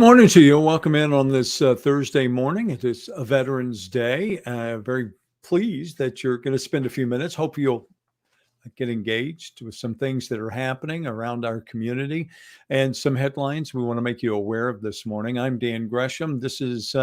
morning to you. Welcome in on this Thursday morning. It is a Veterans Day. Very pleased that you're going to spend a few minutes. Hope you'll get engaged with some things that are happening around our community and some headlines we want to make you aware of this morning. I'm Dan Gresham. This is,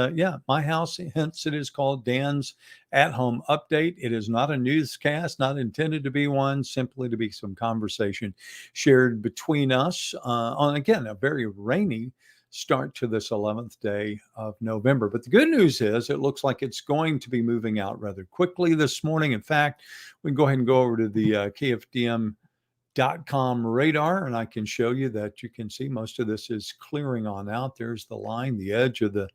my house, hence it is called Dan's At Home Update. It is not a newscast, not intended to be one, simply to be some conversation shared between us on, again, a very rainy start to this 11th day of November. But the good news is it looks like it's going to be moving out rather quickly this morning. In fact, we can go ahead and go over to the KFDM.com radar, and I can show you that you can see most of this is clearing on out. There's the line, the edge of the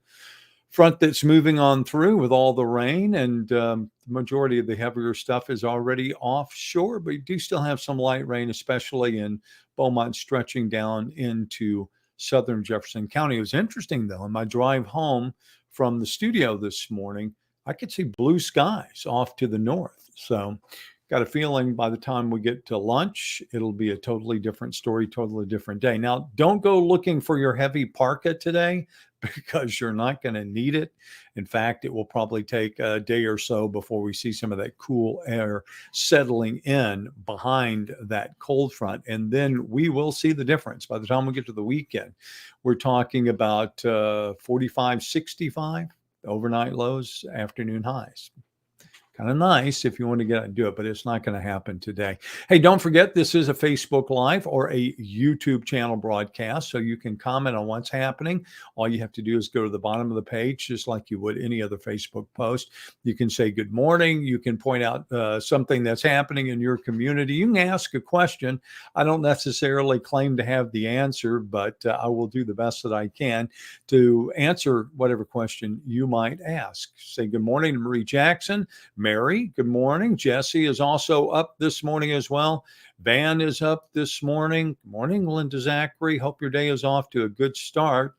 front that's moving on through with all the rain, and the majority of the heavier stuff is already offshore, but you do still have some light rain, especially in Beaumont, stretching down into southern Jefferson County. It was interesting, though, in my drive home from the studio this morning, I could see blue skies off to the north. So got a feeling by the time we get to lunch, it'll be a totally different story, totally different day. Now, don't go looking for your heavy parka today because you're not going to need it. In fact, it will probably take a day or so before we see some of that cool air settling in behind that cold front. And then we will see the difference by the time we get to the weekend. We're talking about 45, 65 overnight lows, afternoon highs. Kind of nice if you want to get out and do it, but it's not going to happen today. Hey, don't forget, this is a Facebook Live or a YouTube channel broadcast, so you can comment on what's happening. All you have to do is go to the bottom of the page, just like you would any other Facebook post. You can say good morning. You can point out something that's happening in your community. You can ask a question. I don't necessarily claim to have the answer, but I will do the best that I can to answer whatever question you might ask. Say good morning to Marie Jackson. Mary, good morning. Jesse is also up this morning as well. Van is up this morning. Good morning, Linda Zachary. Hope your day is off to a good start.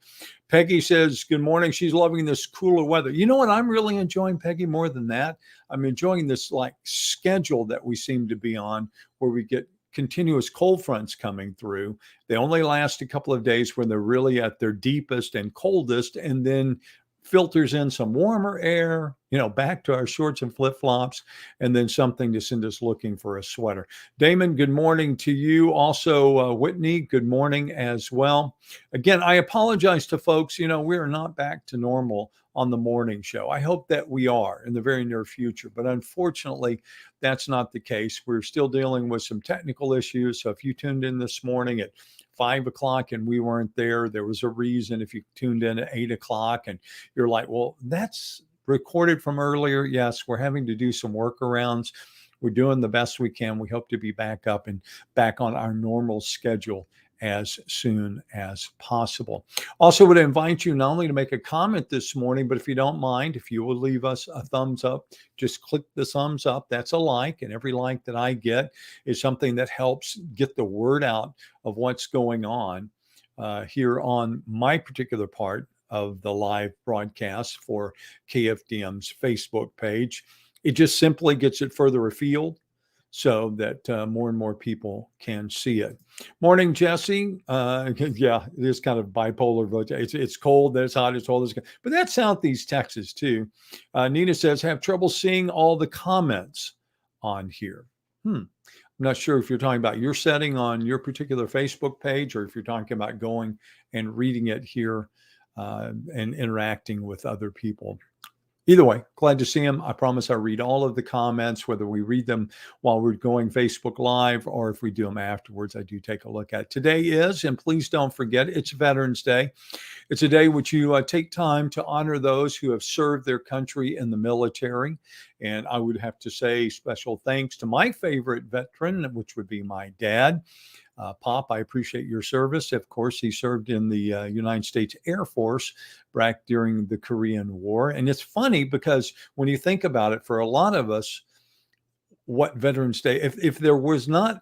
Peggy says, good morning. She's loving this cooler weather. You know what I'm really enjoying, Peggy, more than that? I'm enjoying this schedule that we seem to be on where we get continuous cold fronts coming through. They only last a couple of days when they're really at their deepest and coldest, and then filters in some warmer air, back to our shorts and flip-flops, and then something to send us looking for a sweater. Damon, good morning to you. Also, Whitney, good morning as well. Again, I apologize to folks. We are not back to normal on the morning show. I hope that we are in the very near future, but unfortunately, that's not the case. We're still dealing with some technical issues. So if you tuned in this morning at 5 o'clock and we weren't there was a reason. If you tuned in at 8 o'clock and you're like, well, that's recorded from earlier. Yes, we're having to do some workarounds. We're doing the best we can. We hope to be back up and back on our normal schedule as soon as possible. Also would invite you not only to make a comment this morning, but if you don't mind, if you will leave us a thumbs up, just click the thumbs up. That's a like, and every like that I get is something that helps get the word out of what's going on here on my particular part of the live broadcast for KFDM's Facebook page. It just simply gets it further afield so that more and more people can see it. Morning, Jesse. Yeah, it is kind of bipolar vote. It's cold, then it's hot, it's cold. But that's Southeast Texas too. Nina says, have trouble seeing all the comments on here. I'm not sure if you're talking about your setting on your particular Facebook page or if you're talking about going and reading it here and interacting with other people. Either way, glad to see them. I promise I read all of the comments, whether we read them while we're going Facebook Live or if we do them afterwards. I do take a look at. Today is, and please don't forget, it's Veterans Day. It's a day which you take time to honor those who have served their country in the military. And I would have to say special thanks to my favorite veteran, which would be my dad. Pop, I appreciate your service. Of course, he served in the United States Air Force back during the Korean War. And it's funny because when you think about it, for a lot of us, what Veterans Day, if there was not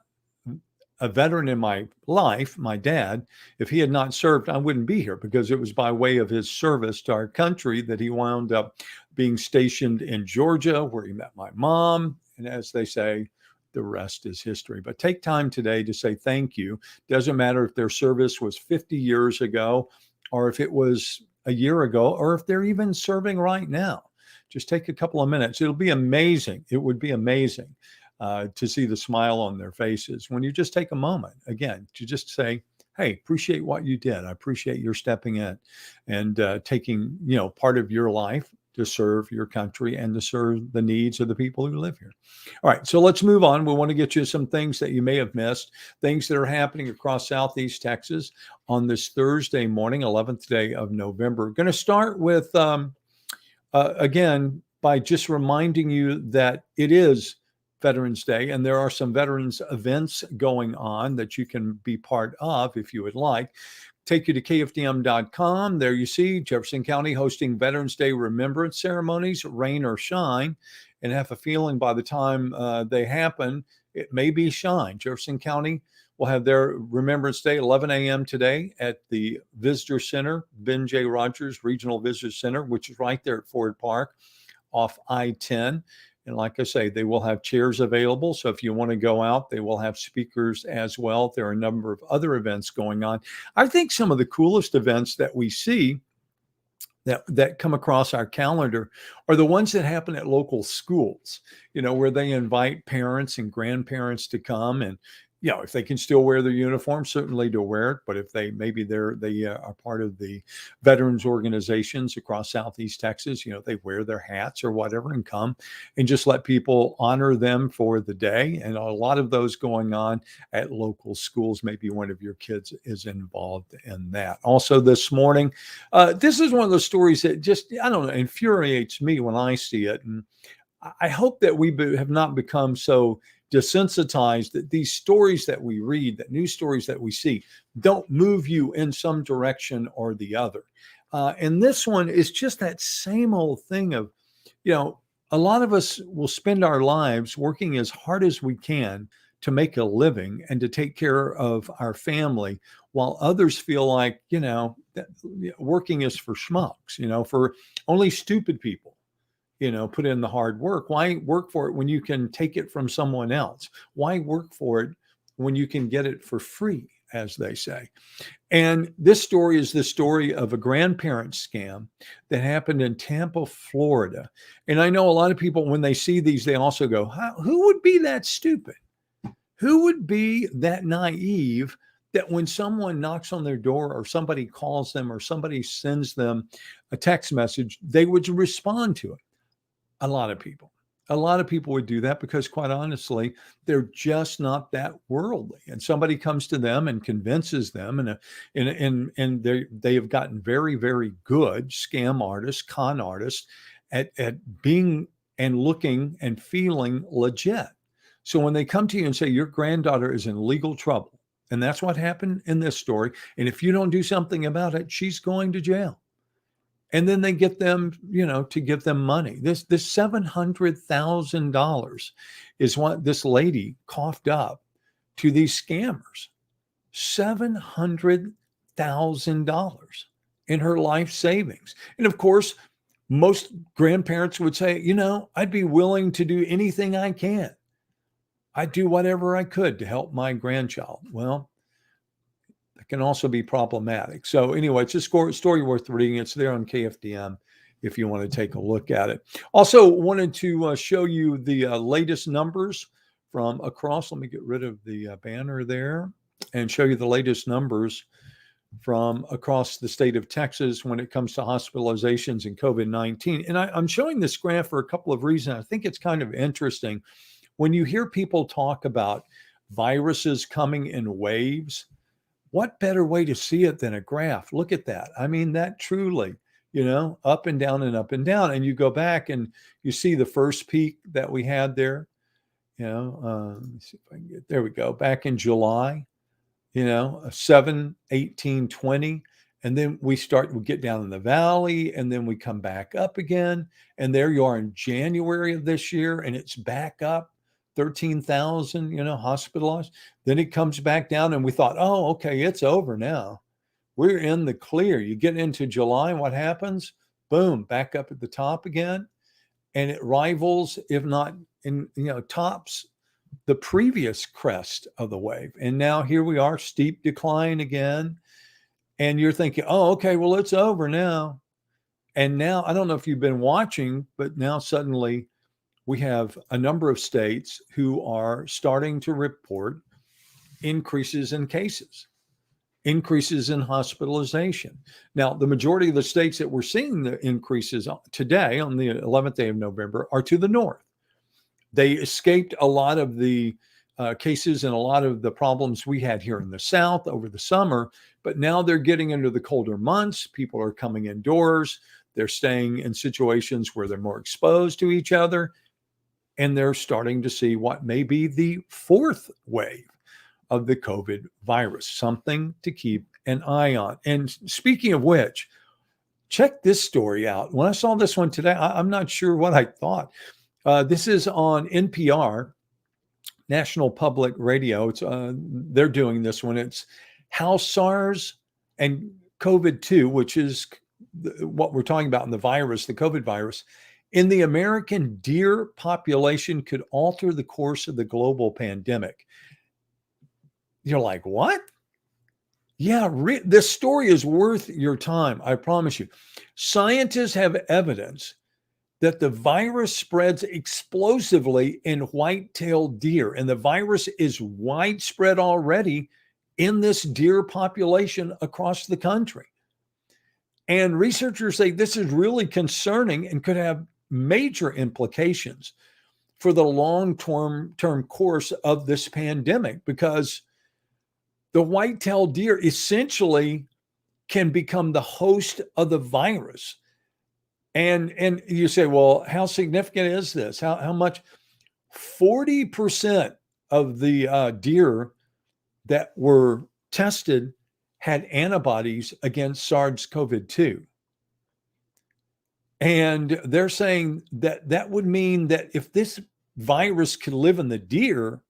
a veteran in my life, my dad, if he had not served, I wouldn't be here because it was by way of his service to our country that he wound up being stationed in Georgia, where he met my mom. And as they say, the rest is history. But take time today to say thank you. Doesn't matter if their service was 50 years ago or if it was a year ago, or if they're even serving right now. Just take a couple of minutes. It'll be amazing. It would be amazing to see the smile on their faces when you just take a moment, again, to just say, hey, appreciate what you did. I appreciate your stepping in and taking, part of your life to serve your country and to serve the needs of the people who live here. All right, so let's move on. We want to get you some things that you may have missed, things that are happening across Southeast Texas on this Thursday morning, 11th day of November. Going to start with, again, by just reminding you that it is Veterans Day, and there are some veterans events going on that you can be part of if you would like. Take you to kfdm.com. There you see Jefferson County hosting Veterans Day remembrance ceremonies, rain or shine, and have a feeling by the time they happen, it may be shine. Jefferson County will have their Remembrance Day, 11 a.m. today at the Visitor Center, Ben J. Rogers Regional Visitor Center, which is right there at Ford Park off I-10. And like I say, they will have chairs available. So if you want to go out, they will have speakers as well. There are a number of other events going on. I think some of the coolest events that we see that come across our calendar are the ones that happen at local schools, where they invite parents and grandparents to come, and if they can still wear their uniform, certainly to wear it. But if they are part of the veterans organizations across Southeast Texas, they wear their hats or whatever and come and just let people honor them for the day. And a lot of those going on at local schools. Maybe one of your kids is involved in that. Also this morning, this is one of those stories that just, I don't know, infuriates me when I see it. And I hope that we have not become so desensitized that these stories that we read, that news stories that we see, don't move you in some direction or the other. And this one is just that same old thing of, a lot of us will spend our lives working as hard as we can to make a living and to take care of our family, while others feel like, that working is for schmucks, for only stupid people. Put in the hard work. Why work for it when you can take it from someone else? Why work for it when you can get it for free, as they say? And this story is the story of a grandparent scam that happened in Tampa, Florida. And I know a lot of people, when they see these, they also go, who would be that stupid? Who would be that naive that when someone knocks on their door or somebody calls them or somebody sends them a text message, they would respond to it? A lot of people would do that because, quite honestly, they're just not that worldly. And somebody comes to them and convinces them, and they have gotten very, very good scam artists, con artists, at being and looking and feeling legit. So when they come to you and say your granddaughter is in legal trouble, and that's what happened in this story, and if you don't do something about it, she's going to jail. And then they get them, to give them money. This $700,000 is what this lady coughed up to these scammers. $700,000 in her life savings. And of course, most grandparents would say, I'd be willing to do anything I can. I'd do whatever I could to help my grandchild. Well, can also be problematic. So anyway, it's a story worth reading. It's there on KFDM if you want to take a look at it. Also wanted to show you the latest numbers from across. Let me get rid of the banner there and show you the latest numbers from across the state of Texas when it comes to hospitalizations and COVID-19. And I'm showing this graph for a couple of reasons. I think it's kind of interesting. When you hear people talk about viruses coming in waves, what better way to see it than a graph? Look at that. I mean, that truly, up and down and up and down. And you go back and you see the first peak that we had there. Let me see if I can get, there we go. Back in July, 7, 18, 20. And then we get down in the valley, and then we come back up again. And there you are in January of this year, and it's back up. 13,000, hospitalized. Then it comes back down, and we thought, oh, okay, it's over now. We're in the clear. You get into July, and what happens? Boom, back up at the top again. And it rivals, if not, tops the previous crest of the wave. And now here we are, steep decline again. And you're thinking, oh, okay, well, it's over now. And now, I don't know if you've been watching, but now suddenly we have a number of states who are starting to report increases in cases, increases in hospitalization. Now, the majority of the states that we're seeing the increases today on the 11th day of November are to the north. They escaped a lot of the cases and a lot of the problems we had here in the South over the summer, but now they're getting into the colder months. People are coming indoors. They're staying in situations where they're more exposed to each other, and they're starting to see what may be the fourth wave of the COVID virus, something to keep an eye on. And speaking of which, check this story out. When I saw this one today, I'm not sure what I thought. This is on NPR, National Public Radio. They're doing this one. It's how SARS and COVID-2, which is what we're talking about in the virus, the COVID virus, in the American deer population could alter the course of the global pandemic. You're like, what? Yeah, this story is worth your time. I promise you. Scientists have evidence that the virus spreads explosively in white-tailed deer, and the virus is widespread already in this deer population across the country. And researchers say this is really concerning and could have major implications for the long-term course of this pandemic, because the white-tailed deer essentially can become the host of the virus. And you say, well, how significant is this? How much? 40% of the deer that were tested had antibodies against SARS-CoV-2. And they're saying that that would mean that if this virus could live in the deer,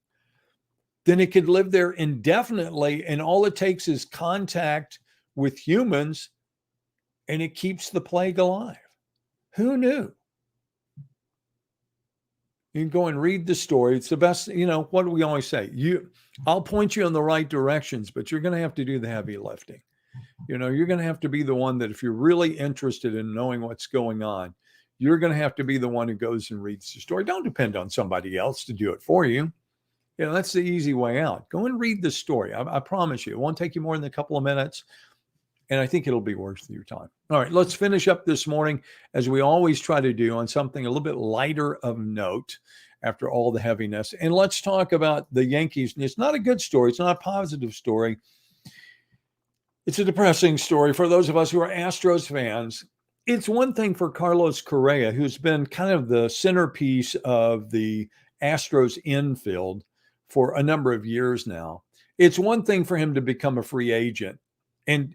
then it could live there indefinitely. And all it takes is contact with humans, and it keeps the plague alive. Who knew? You can go and read the story. It's the best, what do we always say? I'll point you in the right directions, but you're going to have to do the heavy lifting. You're going to have to be the one that, if you're really interested in knowing what's going on, you're going to have to be the one who goes and reads the story. Don't depend on somebody else to do it for you. That's the easy way out. Go and read the story. I promise you, it won't take you more than a couple of minutes. And I think it'll be worth your time. All right, let's finish up this morning, as we always try to do, on something a little bit lighter of note after all the heaviness. And let's talk about the Yankees. And it's not a good story. It's not a positive story. It's a depressing story for those of us who are Astros fans. It's one thing for Carlos Correa, who's been kind of the centerpiece of the Astros infield for a number of years now. It's one thing for him to become a free agent. And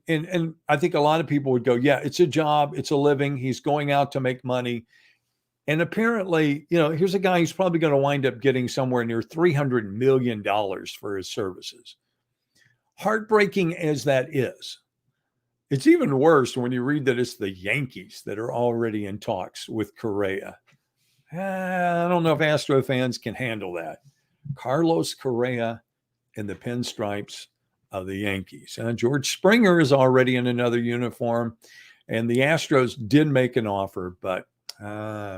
I think a lot of people would go, yeah, it's a job, it's a living. He's going out to make money. And apparently, here's a guy who's probably going to wind up getting somewhere near $300 million for his services. Heartbreaking as that is, it's even worse when you read that it's the Yankees that are already in talks with Correa. I don't know if Astro fans can handle that. Carlos Correa in the pinstripes of the Yankees. George Springer is already in another uniform, and the Astros did make an offer, but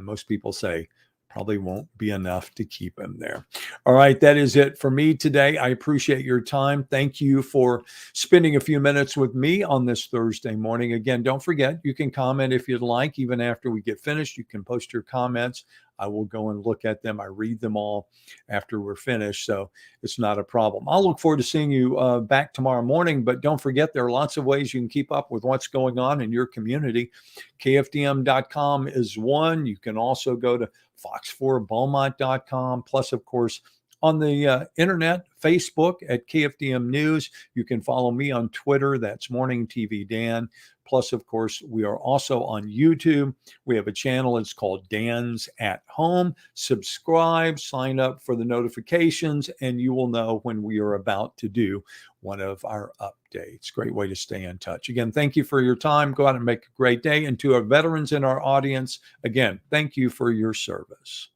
most people say probably won't be enough to keep him there. All right, that is it for me today. I appreciate your time. Thank you for spending a few minutes with me on this Thursday morning. Again, don't forget, you can comment if you'd like. Even after we get finished, you can post your comments. I will go and look at them. I read them all after we're finished, so it's not a problem. I'll look forward to seeing you back tomorrow morning, but don't forget, there are lots of ways you can keep up with what's going on in your community. KFDM.com is one. You can also go to fox4beaumont.com, plus, of course, on the internet, Facebook at KFDM News. You can follow me on Twitter. That's Morning TV Dan. Plus, of course, we are also on YouTube. We have a channel. It's called Dan's at Home. Subscribe, sign up for the notifications, and you will know when we are about to do one of our updates. Great way to stay in touch. Again, thank you for your time. Go out and make a great day. And to our veterans in our audience, again, thank you for your service.